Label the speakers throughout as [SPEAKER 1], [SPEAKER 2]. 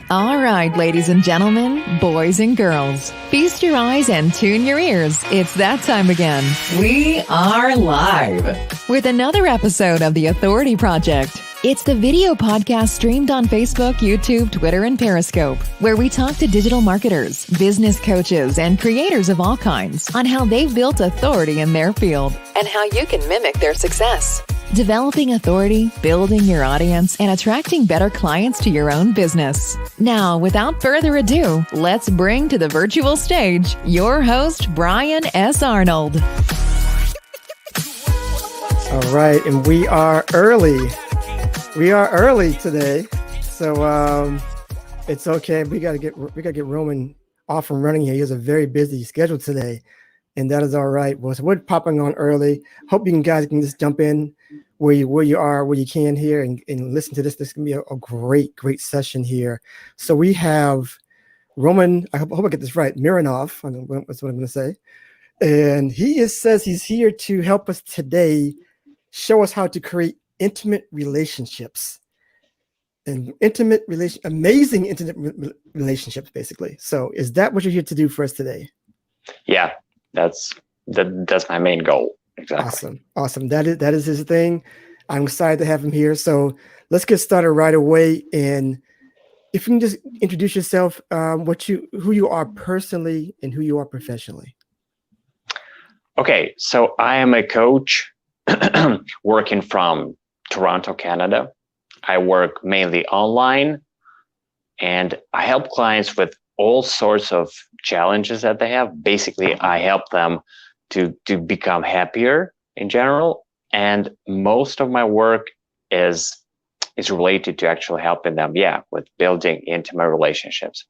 [SPEAKER 1] All right, ladies and gentlemen, boys and girls, feast your eyes and tune your ears. It's that time again. We are live with another episode of The Authority Project. It's the video podcast streamed on Facebook, YouTube, Twitter, and Periscope, where we talk to digital marketers, business coaches, and creators of all kinds on how they've built authority in their field and how you can mimic their success. Developing authority, building your audience, and attracting better clients to your own business. Now, without further ado, let's bring to the virtual stage your host, Brian S. Arnold.
[SPEAKER 2] All right, and we are early. We are early today, so it's okay. We gotta get Roman off and running here. He has a very busy schedule today, and that is all right. Well, so we're popping on early. Hope you guys can just jump in where you are, where you can here, and listen to this. This is gonna be a great session here. So we have Roman. I hope I get this right. Mironov. That's what I'm gonna say, and he says he's here to help us today, show us how to create intimate relationships and amazing intimate relationships, basically. So is that what you're here to do for us today?
[SPEAKER 3] Yeah, that's my main goal. Exactly.
[SPEAKER 2] Awesome. That is his thing. I'm excited to have him here. So let's get started right away. And if you can just introduce yourself, who you are personally and who you are professionally.
[SPEAKER 3] Okay, so I am a coach working from Toronto, Canada. I work mainly online, and I help clients with all sorts of challenges that they have. Basically, I help them to become happier in general, and most of my work is related to actually helping them, with building intimate relationships.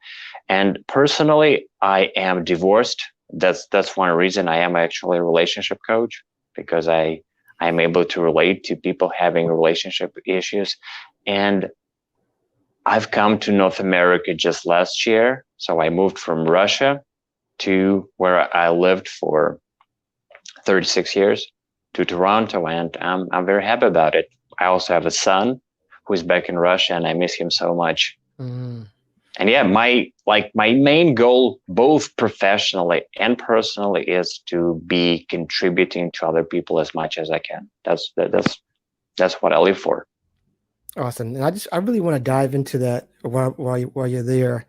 [SPEAKER 3] And personally, I am divorced. That's one reason I am actually a relationship coach, because I am able to relate to people having relationship issues. And I've come to North America just last year. So I moved from Russia to where I lived for 36 years, to Toronto, and I'm very happy about it. I also have a son who's back in Russia, and I miss him so much. Mm. And my main goal, both professionally and personally, is to be contributing to other people as much as I can. That's what I live for.
[SPEAKER 2] Awesome. And I really want to dive into that while you're there,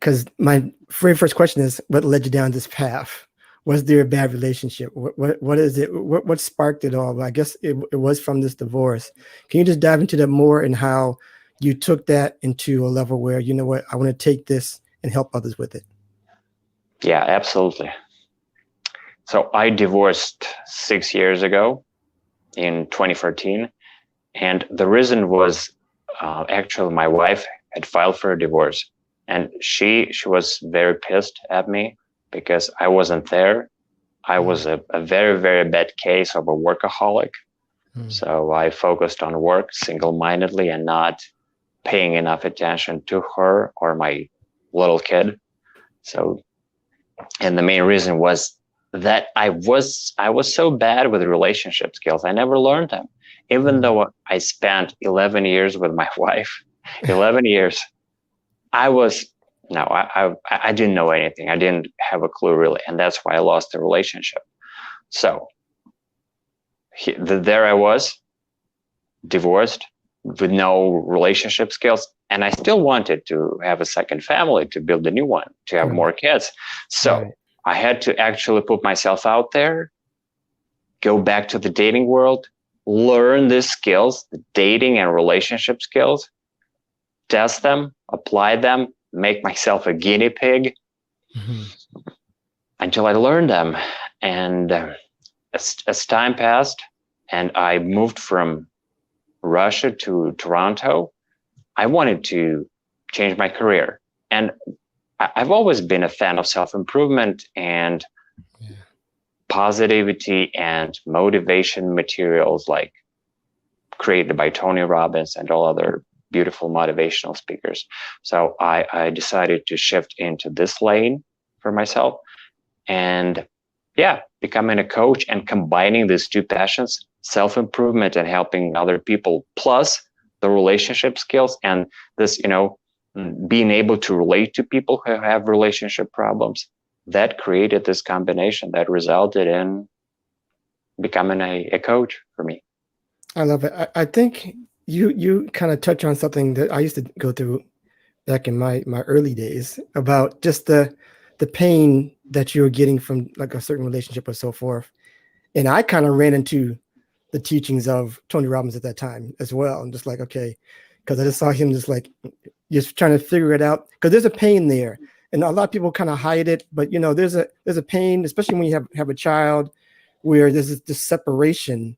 [SPEAKER 2] because my very first question is, what led you down this path? Was there a bad relationship? What is it? What sparked it all? I guess it was from this divorce. Can you just dive into that more, and how you took that into a level where, you know what, I want to take this and help others with it?
[SPEAKER 3] Yeah, absolutely. So I divorced 6 years ago in 2014. And the reason was actually my wife had filed for a divorce, and she was very pissed at me because I wasn't there. I was a very, very bad case of a workaholic. So I focused on work single-mindedly and not paying enough attention to her or my little kid. So, and the main reason was that I was so bad with relationship skills. I never learned them. Even though I spent 11 years with my wife, 11 years, I didn't know anything. I didn't have a clue, really. And that's why I lost the relationship. So there I was, divorced, with no relationship skills. And I still wanted to have a second family, to build a new one, to have more kids. So I had to actually put myself out there, go back to the dating world, learn these skills, the dating and relationship skills, test them, apply them, make myself a guinea pig until I learned them. And as time passed and I moved from Russia to Toronto, I wanted to change my career. And I've always been a fan of self-improvement and positivity and motivation materials like created by Tony Robbins and all other beautiful motivational speakers. So I decided to shift into this lane for myself, and becoming a coach and combining these two passions, self-improvement and helping other people, plus the relationship skills and this, being able to relate to people who have relationship problems, that created this combination that resulted in becoming a coach for me.
[SPEAKER 2] I love it. I think you kind of touch on something that I used to go through back in my early days about just the pain that you're getting from like a certain relationship or so forth. And I kind of ran into the teachings of Tony Robbins at that time as well. I'm just like, okay, because I just saw him just trying to figure it out, because there's a pain there. And a lot of people kind of hide it, but there's a pain, especially when you have a child, where there's this separation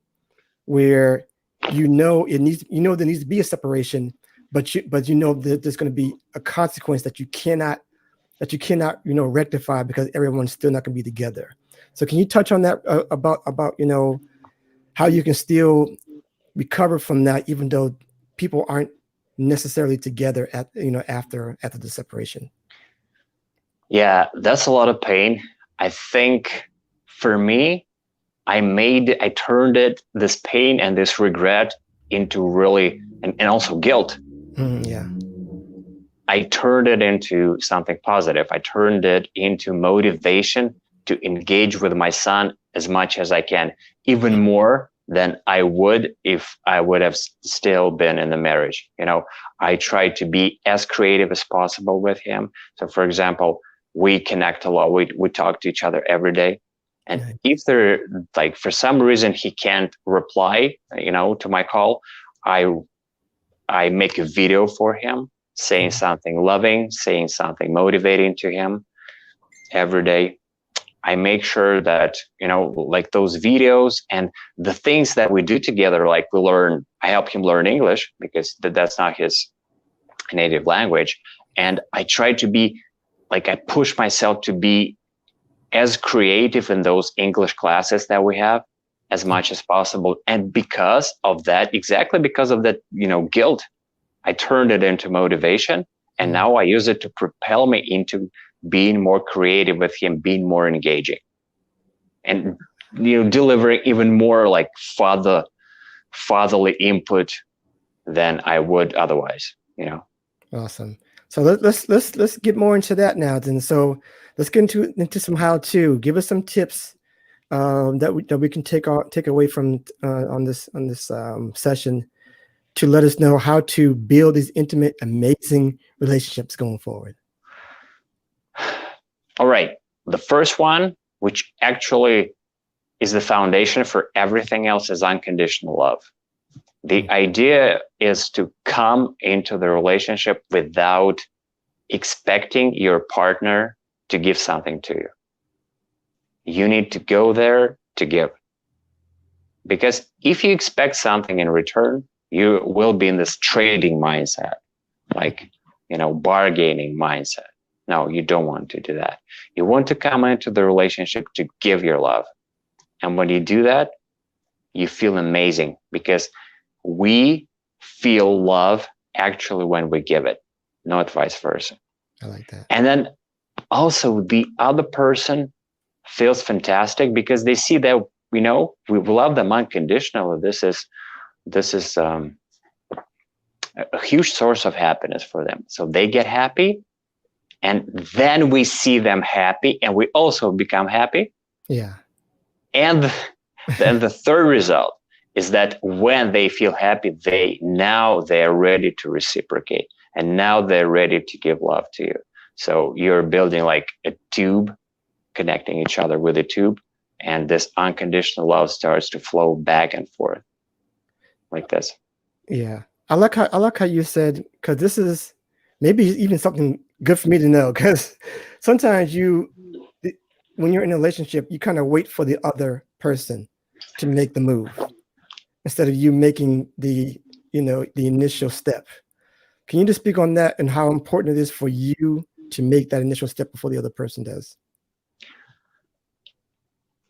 [SPEAKER 2] where there needs to be a separation, but you know that there's going to be a consequence that you cannot rectify, because everyone's still not going to be together. So can you touch on that about how you can still recover from that, even though people aren't necessarily together after the separation?
[SPEAKER 3] Yeah, that's a lot of pain. I think for me, I turned this pain and this regret into really, and also guilt.
[SPEAKER 2] Yeah.
[SPEAKER 3] I turned it into something positive. I turned it into motivation to engage with my son as much as I can, even more than I would if I would have still been in the marriage. I tried to be as creative as possible with him. So for example, we connect a lot. We talk to each other every day. And if there, like, for some reason he can't reply, to my call, I make a video for him, saying something loving, saying something motivating to him every day. I make sure that, like those videos and the things that we do together, like I help him learn English, because that's not his native language. And I try to be I push myself to be as creative in those English classes that we have as much as possible. And because of that, guilt, I turned it into motivation. And now I use it to propel me into being more creative with him, being more engaging, and delivering even more like fatherly input than I would otherwise.
[SPEAKER 2] Awesome. So let's get more into that now. Then, so let's get into some how-to. Give us some tips that we can take away from on this session, to let us know how to build these intimate, amazing relationships going forward.
[SPEAKER 3] All right. The first one, which actually is the foundation for everything else, is unconditional love. The idea is to come into the relationship without expecting your partner to give something to you. You need to go there to give. Because if you expect something in return, you will be in this trading mindset, bargaining mindset. No, you don't want to do that. You want to come into the relationship to give your love. And when you do that, you feel amazing, because we feel love actually when we give it, not vice versa.
[SPEAKER 2] I like that.
[SPEAKER 3] And then also the other person feels fantastic, because they see that, we love them unconditionally. This is a huge source of happiness for them. So they get happy, and then we see them happy, and we also become happy.
[SPEAKER 2] Yeah.
[SPEAKER 3] And then the third result is that when they feel happy, they're ready to reciprocate, and now they're ready to give love to you. So you're building like a tube, connecting each other with a tube, and this unconditional love starts to flow back and forth like this.
[SPEAKER 2] Yeah. I like how you said, because this is maybe even something good for me to know, because sometimes when you're in a relationship, you kind of wait for the other person to make the move instead of you making the initial step. Can you just speak on that and how important it is for you to make that initial step before the other person does?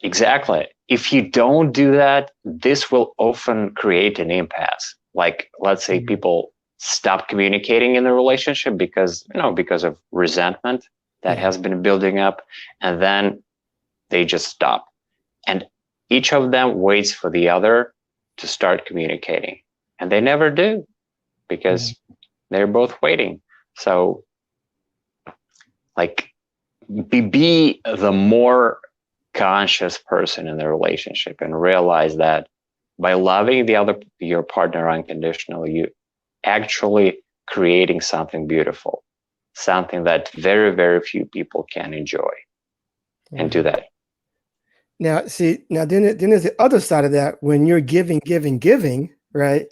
[SPEAKER 3] Exactly. If you don't do that, this will often create an impasse. Like, let's say people stop communicating in the relationship because of resentment that has been building up, and then they just stop. And each of them waits for the other to start communicating, and they never do, because they're both waiting. So like be the more conscious person in the relationship and realize that by loving your partner unconditionally, you actually creating something beautiful, something that very, very few people can enjoy and do that.
[SPEAKER 2] Now, see, then there's the other side of that when you're giving, right?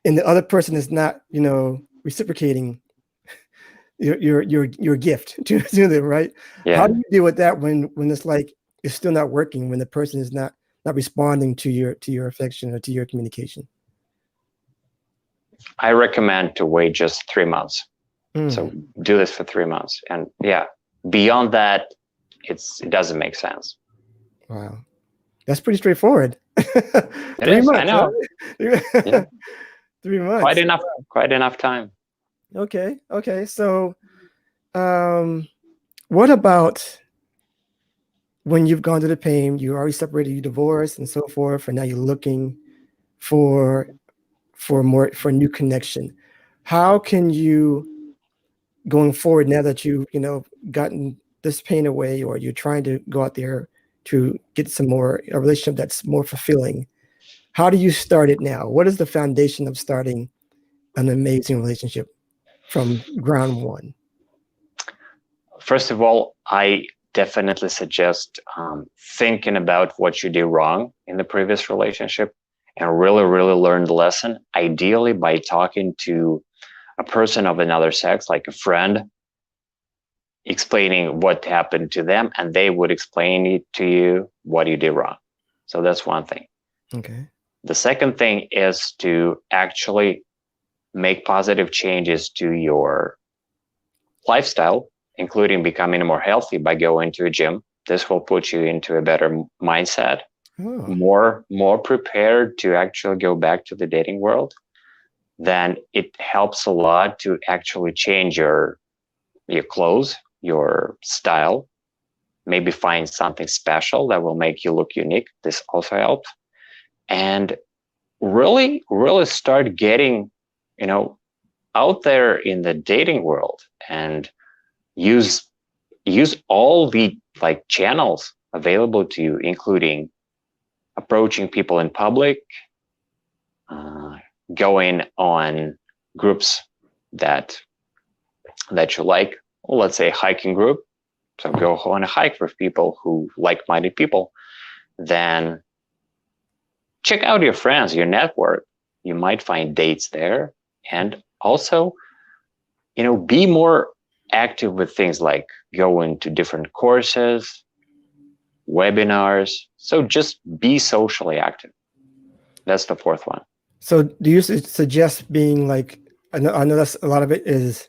[SPEAKER 2] And the other person is not, reciprocating your gift to them, right?
[SPEAKER 3] Yeah.
[SPEAKER 2] How do you deal with that when it's like it's still not working, when the person is not responding to your affection or to your communication?
[SPEAKER 3] I recommend to wait just 3 months. So do this for 3 months. And yeah, beyond that, it doesn't make sense.
[SPEAKER 2] Wow. That's pretty straightforward.
[SPEAKER 3] It is,
[SPEAKER 2] months,
[SPEAKER 3] I know.
[SPEAKER 2] Huh?
[SPEAKER 3] Yeah.
[SPEAKER 2] 3 months.
[SPEAKER 3] Quite enough time.
[SPEAKER 2] Okay. So, what about when you've gone through the pain, you already separated, you divorced and so forth, and now you're looking for a new connection? How can you, going forward, now that you've gotten this pain away, or you're trying to go out there to get a relationship that's more fulfilling, how do you start it now? What is the foundation of starting an amazing relationship from ground one?
[SPEAKER 3] First of all, I definitely suggest thinking about what you did wrong in the previous relationship and really, really learn the lesson, ideally by talking to a person of another sex, like a friend, explaining what happened to them, and they would explain to you what you did wrong. So that's one thing.
[SPEAKER 2] Okay.
[SPEAKER 3] The second thing is to actually make positive changes to your lifestyle, including becoming more healthy by going to a gym. This will put you into a better mindset, more prepared to actually go back to the dating world. Then it helps a lot to actually change your clothes, your style, maybe find something special that will make you look unique. This also helps. And really, really start getting, out there in the dating world and use all the channels available to you, including approaching people in public, going on groups that you like. Let's say hiking group. So go on a hike with people who like-minded people. Then check out your friends, your network. You might find dates there. And also, be more active with things like going to different courses, webinars. So just be socially active. That's the fourth one.
[SPEAKER 2] So do you suggest being like, I know that's a lot of it is,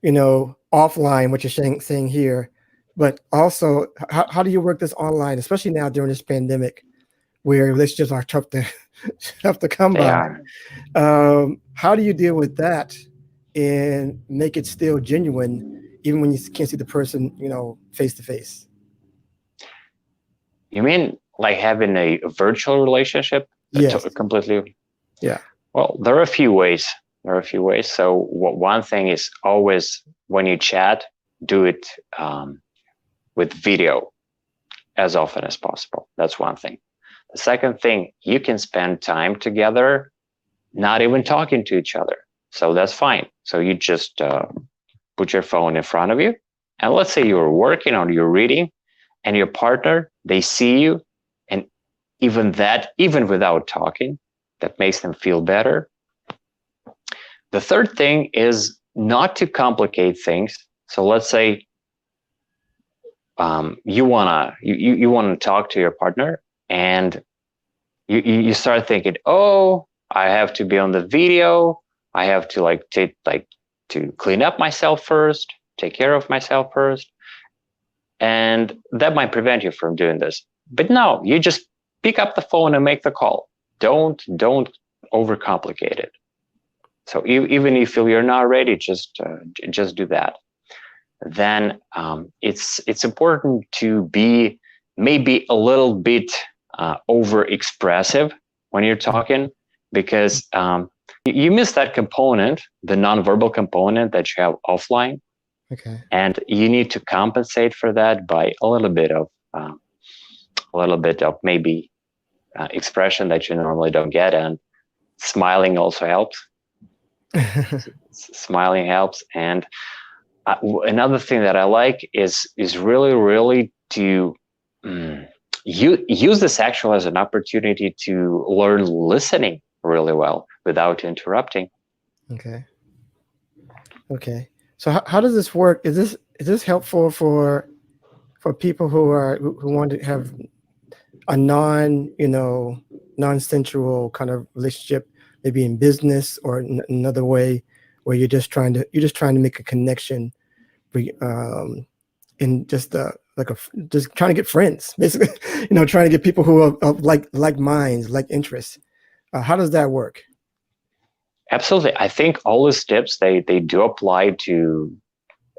[SPEAKER 2] offline, what you're saying here, but also how do you work this online, especially now during this pandemic where relationships are tough to come by? How do you deal with that and make it still genuine, even when you can't see the person, face to face?
[SPEAKER 3] You mean like having a virtual relationship?
[SPEAKER 2] Yes.
[SPEAKER 3] Completely.
[SPEAKER 2] Yeah.
[SPEAKER 3] Well, there are a few ways. So one thing is always when you chat, do it with video as often as possible. That's one thing. The second thing, you can spend time together, not even talking to each other. So that's fine. So you just put your phone in front of you. And let's say you're working or you're reading and your partner, they see you. And even without talking, that makes them feel better. The third thing is not to complicate things. So let's say you wanna talk to your partner, and you start thinking, oh, I have to be on the video. I have to to clean up myself first, take care of myself first, and that might prevent you from doing this. But no, you just pick up the phone and make the call. Don't overcomplicate it. So even if you're not ready, just do that. Then it's important to be maybe a little bit over expressive when you're talking, because you miss that component, the nonverbal component that you have offline,
[SPEAKER 2] Okay.
[SPEAKER 3] and you need to compensate for that by a little bit of maybe expression that you normally don't get, and smiling also helps. Smiling helps, and another thing that I like is really to you use this actually as an opportunity to learn listening really well without interrupting.
[SPEAKER 2] Okay. Okay. So how does this work? Is this helpful for people who want to have a non-sensual kind of relationship, maybe in business or another way, where you're just trying to make a connection, in just just trying to get friends, basically, trying to get people who are of like minds, like interests. How does that work?
[SPEAKER 3] Absolutely, I think all these tips they do apply to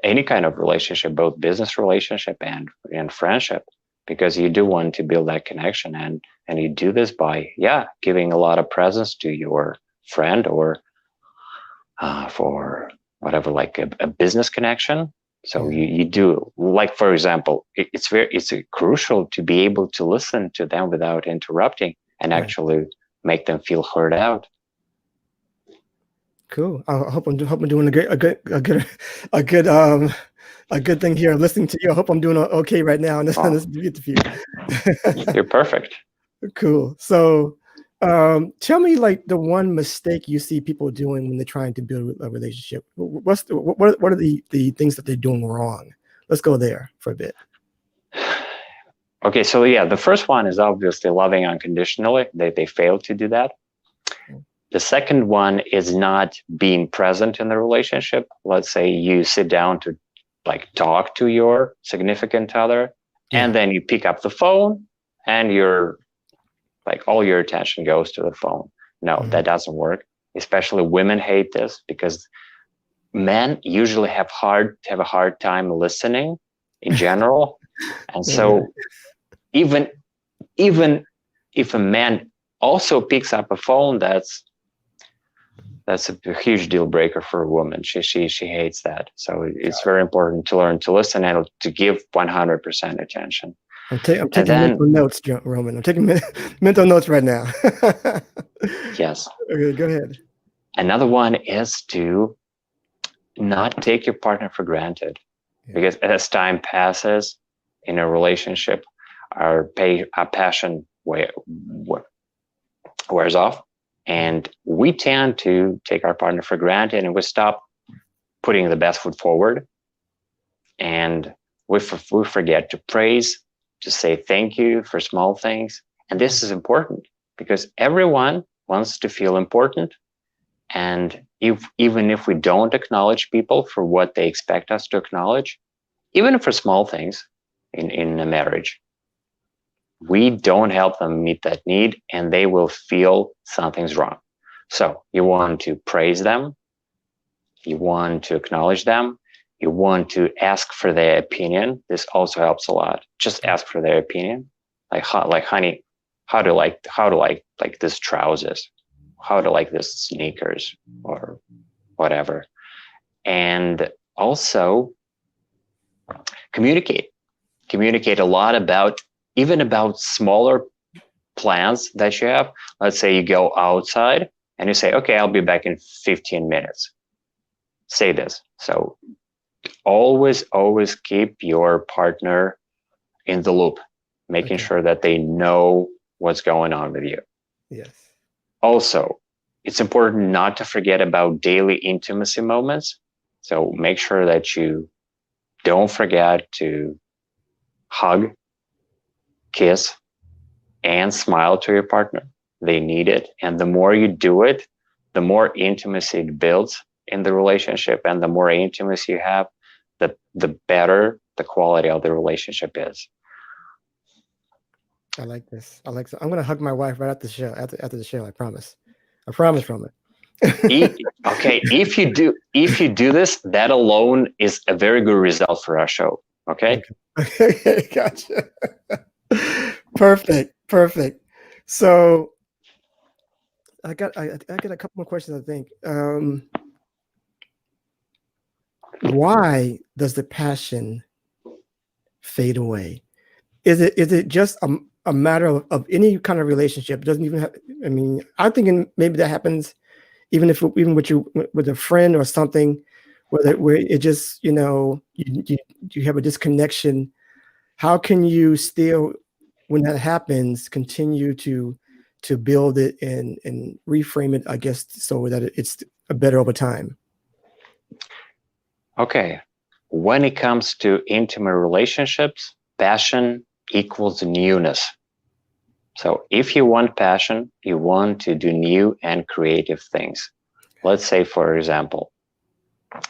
[SPEAKER 3] any kind of relationship, both business relationship and friendship, because you do want to build that connection, and you do this by giving a lot of presence to your friend, or for whatever, like a business connection. So
[SPEAKER 2] Yeah.
[SPEAKER 3] you do, like, for example, it's crucial to be able to listen to them without interrupting, and
[SPEAKER 2] Right.
[SPEAKER 3] actually make them feel heard out.
[SPEAKER 2] Cool. I hope I'm doing a good thing here. Listening to you, I hope I'm doing okay right now in this
[SPEAKER 3] Oh,
[SPEAKER 2] interview.
[SPEAKER 3] you're perfect.
[SPEAKER 2] Cool. So, tell me, like, the one mistake you see people doing when they're trying to build a relationship. What are the things that they're doing wrong? Let's go there for a bit.
[SPEAKER 3] Okay, so the first one is obviously loving unconditionally. They fail to do that. The second one is not being present in the relationship. Let's say you sit down to talk to your significant other, and then you pick up the phone, and you're all your attention goes to the phone. No, that doesn't work. Especially women hate this, because men usually have a hard time listening in general. And so even if a man also picks up a phone, that's a huge deal breaker for a woman. She hates that. So it's very important to learn to listen and to give 100% attention.
[SPEAKER 2] I'm taking mental notes, Roman. I'm taking mental notes right now.
[SPEAKER 3] Yes.
[SPEAKER 2] Okay, go ahead.
[SPEAKER 3] Another one is to not take your partner for granted, because as time passes in a relationship, our passion wears off, and we tend to take our partner for granted, and we stop putting the best foot forward, and we forget to praise, to say thank you for small things. And this is important, because everyone wants to feel important. And even if we don't acknowledge people for what they expect us to acknowledge, even for small things in a marriage, we don't help them meet that need, and they will feel something's wrong. So you want to praise them, you want to acknowledge them, you want to ask for their opinion. This also helps a lot. Just ask for their opinion. Honey, how to like this trousers? How to like this sneakers, or whatever. And also communicate a lot about smaller plans that you have. Let's say you go outside and you say, okay, I'll be back in 15 minutes. Say this. So always keep your partner in the loop, making sure that they know what's going on with you.
[SPEAKER 2] Yes.
[SPEAKER 3] Also, it's important not to forget about daily intimacy moments. So make sure that you don't forget to hug, kiss, and smile to your partner. They need it. And the more you do it, the more intimacy it builds in the relationship. And the more intimacy you have, the better the quality of the relationship is.
[SPEAKER 2] I like this. I'm going to hug my wife right after the show. After the show, I promise. I promise, Roman.
[SPEAKER 3] Okay, if you do this, that alone is a very good result for our show. Okay.
[SPEAKER 2] Gotcha. Perfect. So I got a couple more questions, I think. Why does the passion fade away? Is it just a matter of any kind of relationship? It doesn't even have, I mean, I'm thinking maybe that happens even with a friend or something, where it just, you have a disconnection. How can you still, when that happens, continue to build it and reframe it, I guess, so that it's better over time?
[SPEAKER 3] Okay. When it comes to intimate relationships, passion equals newness. So if you want passion, you want to do new and creative things. Let's say, for example,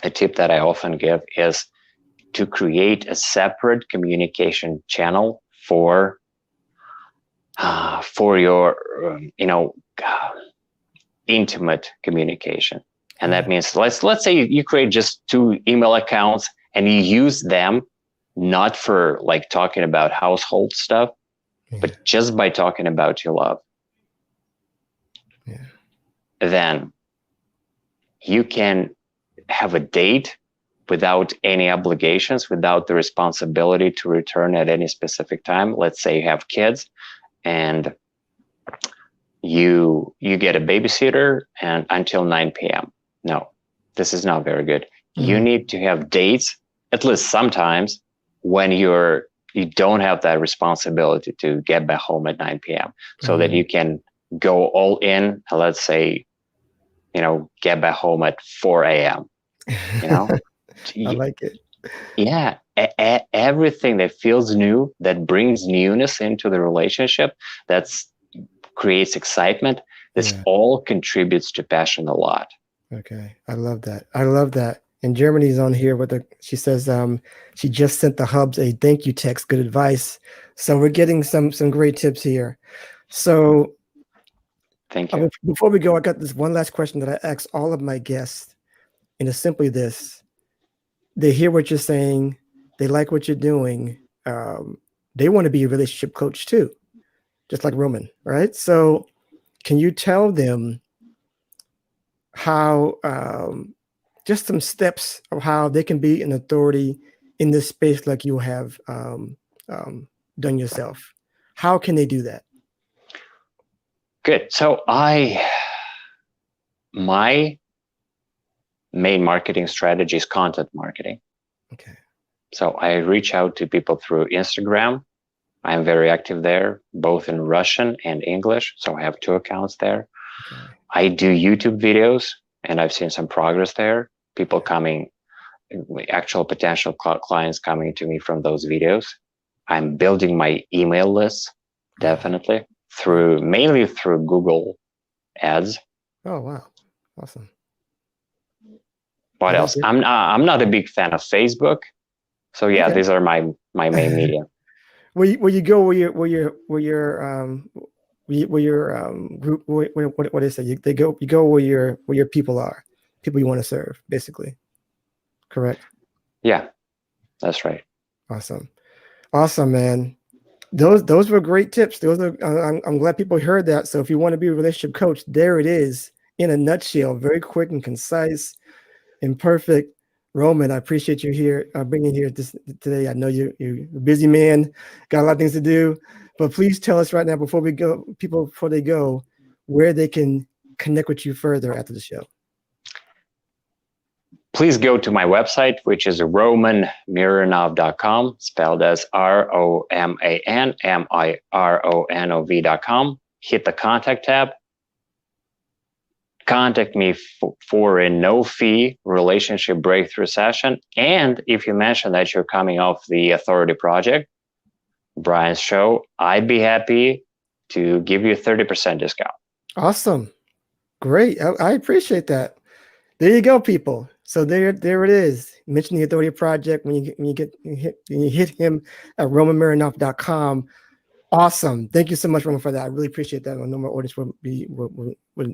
[SPEAKER 3] a tip that I often give is to create a separate communication channel for your, intimate communication. And that means let's say you create just 2 email accounts and you use them not for like talking about household stuff, but just by talking about your love.
[SPEAKER 2] Yeah.
[SPEAKER 3] Then you can have a date without any obligations, without the responsibility to return at any specific time. Let's say you have kids and you get a babysitter and until 9 p.m. No, this is not very good. You need to have dates, at least sometimes, when you don't have that responsibility to get back home at 9 p.m. so that you can go all in, let's say, get back home at 4 a.m.
[SPEAKER 2] I like it.
[SPEAKER 3] Yeah. Everything that feels new, that brings newness into the relationship, that's creates excitement. This all contributes to passion a lot.
[SPEAKER 2] Okay. I love that. And Germany's on here she says she just sent the hubs a thank you text. Good advice. So we're getting some great tips here. So
[SPEAKER 3] thank you.
[SPEAKER 2] Before we go, I got this one last question that I ask all of my guests, and it's simply this: they hear what you're saying, they like what you're doing, they want to be a relationship coach too, just like Roman, right? So can you tell them how, just some steps of how they can be an authority in this space like you have done yourself? How can they do that?
[SPEAKER 3] Good. So my main marketing strategy is content marketing.
[SPEAKER 2] Okay.
[SPEAKER 3] So I reach out to people through Instagram. I'm very active there, both in Russian and English. So I have 2 accounts there.
[SPEAKER 2] Okay.
[SPEAKER 3] I do YouTube videos, and I've seen some progress there. People coming, actual potential clients coming to me from those videos. I'm building my email list, definitely, mainly through Google Ads.
[SPEAKER 2] Oh, wow. Awesome.
[SPEAKER 3] What else? I'm not a big fan of Facebook. So yeah, these are my main media.
[SPEAKER 2] Where you go, where your group, what is it? You go where your people are, people you want to serve, basically. Correct?
[SPEAKER 3] Yeah, that's right.
[SPEAKER 2] Awesome, man. Those were great tips. I'm glad people heard that. So if you want to be a relationship coach, there it is in a nutshell, very quick and concise and perfect. Roman, I appreciate you here, bringing here today. I know you're a busy man, got a lot of things to do, but please tell us right now before they go, where they can connect with you further after the show.
[SPEAKER 3] Please go to my website, which is romanmironov.com, spelled as ROMANMIRONOV.com. Hit the contact tab. Contact me for a no-fee relationship breakthrough session. And if you mention that you're coming off the Authority Project, Brian's show, I'd be happy to give you a 30% discount.
[SPEAKER 2] Awesome. Great. I appreciate that. There you go, people. So there it is. Mention the Authority Project when you hit him at romanmironov.com. Awesome. Thank you so much, Roman, for that. I really appreciate that. I know my audience will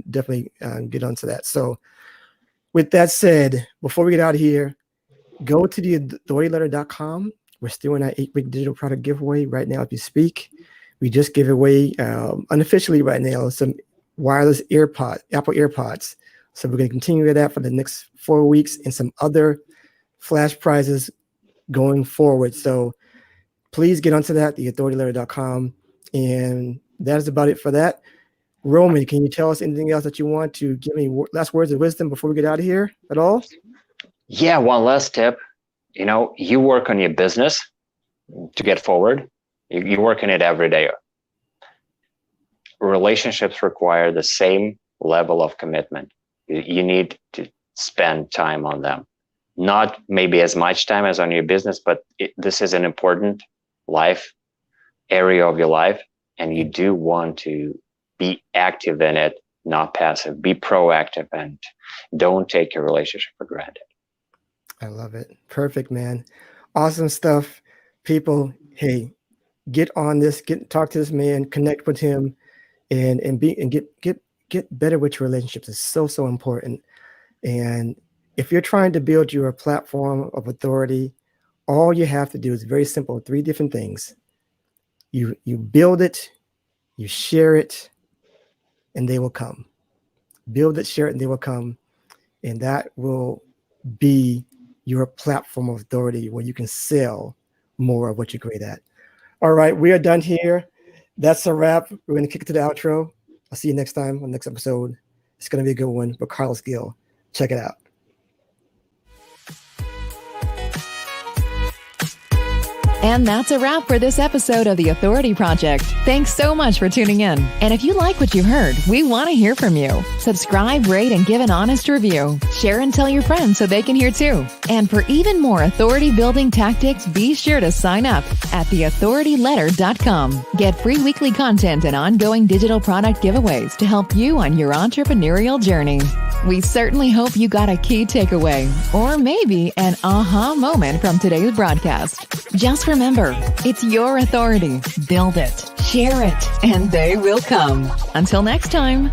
[SPEAKER 2] definitely get onto that. So with that said, before we get out of here, go to the authorityletter.com. We're still in our 8-week digital product giveaway right now as we speak. We just give away unofficially right now some wireless Apple AirPods. So we're going to continue with that for the next 4 weeks and some other flash prizes going forward. So please get onto that, theauthorityletter.com. And that is about it for that. Roman, can you tell us anything else that you want to give me last words of wisdom before we get out of here at all?
[SPEAKER 3] Yeah, one last tip. You work on your business to get forward. You work in it every day. Relationships require the same level of commitment. You need to spend time on them. Not maybe as much time as on your business, but this is an important life area of your life, and you do want to be active in it, not passive. Be proactive and don't take your relationship for granted.
[SPEAKER 2] I love it. Perfect, man. Awesome stuff. People, hey, get on this, talk to this man, connect with him, and get better with your relationships. It's so important. And if you're trying to build your platform of authority, all you have to do is very simple, 3 different things. You build it, you share it, and they will come. Build it, share it, and they will come. And that will be your platform of authority where you can sell more of what you're great at. All right, we are done here. That's a wrap. We're going to kick it to the outro. I'll see you next time on the next episode. It's going to be a good one with Carlos Gill. Check it out.
[SPEAKER 1] And that's a wrap for this episode of The Authority Project. Thanks so much for tuning in. And if you like what you heard, we want to hear from you. Subscribe, rate, and give an honest review. Share and tell your friends so they can hear too. And for even more authority-building tactics, be sure to sign up at theauthorityletter.com. Get free weekly content and ongoing digital product giveaways to help you on your entrepreneurial journey. We certainly hope you got a key takeaway, or maybe an aha moment from today's broadcast. Just remember, it's your authority. Build it, share it, and they will come. Until next time.